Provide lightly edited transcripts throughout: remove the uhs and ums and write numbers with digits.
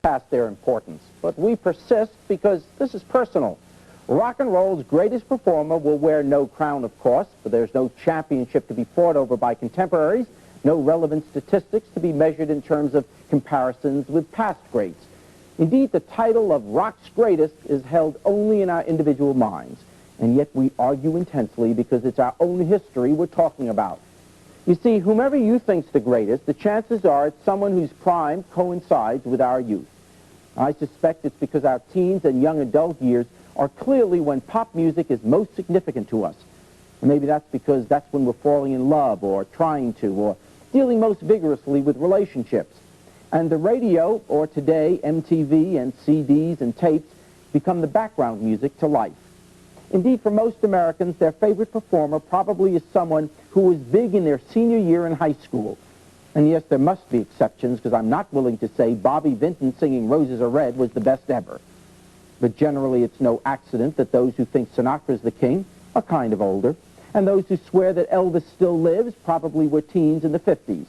past their importance, but we persist because this is personal. Rock and roll's greatest performer will wear no crown, of course, but there's no championship to be fought over by contemporaries, no relevant statistics to be measured in terms of comparisons with past greats. Indeed, the title of rock's greatest is held only in our individual minds, and yet we argue intensely because it's our own history we're talking about. You see, whomever you think's the greatest, the chances are it's someone whose prime coincides with our youth. I suspect it's because our teens and young adult years are clearly when pop music is most significant to us. And maybe that's because that's when we're falling in love or trying to, or dealing most vigorously with relationships. And the radio, or today MTV and CDs and tapes, become the background music to life. Indeed, for most Americans, their favorite performer probably is someone who was big in their senior year in high school. And yes, there must be exceptions, because I'm not willing to say Bobby Vinton singing Roses Are Red was the best ever. But generally, it's no accident that those who think Sinatra's the king are kind of older, and those who swear that Elvis still lives probably were teens in the 50s.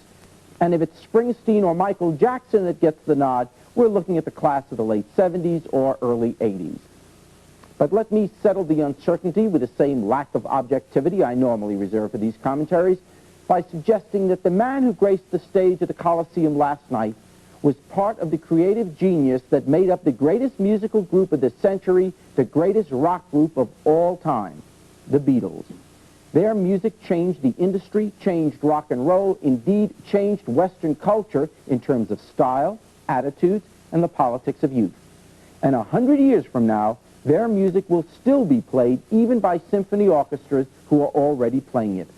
And if it's Springsteen or Michael Jackson that gets the nod, we're looking at the class of the late 70s or early 80s. But let me settle the uncertainty with the same lack of objectivity I normally reserve for these commentaries by suggesting that the man who graced the stage at the Coliseum last night was part of the creative genius that made up the greatest musical group of the century, the greatest rock group of all time, the Beatles. Their music changed the industry, changed rock and roll, indeed changed Western culture in terms of style, attitudes, and the politics of youth. And 100 years from now, their music will still be played even by symphony orchestras who are already playing it.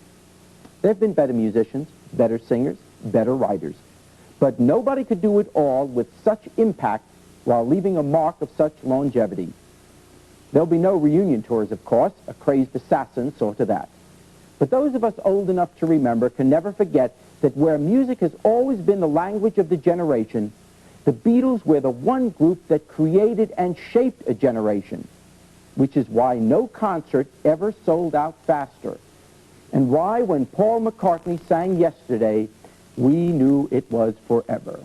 There have been better musicians, better singers, better writers. But nobody could do it all with such impact while leaving a mark of such longevity. There'll be no reunion tours, of course. A crazed assassin saw to that. But those of us old enough to remember can never forget that where music has always been the language of the generation, the Beatles were the one group that created and shaped a generation, which is why no concert ever sold out faster, and why when Paul McCartney sang Yesterday, we knew it was forever.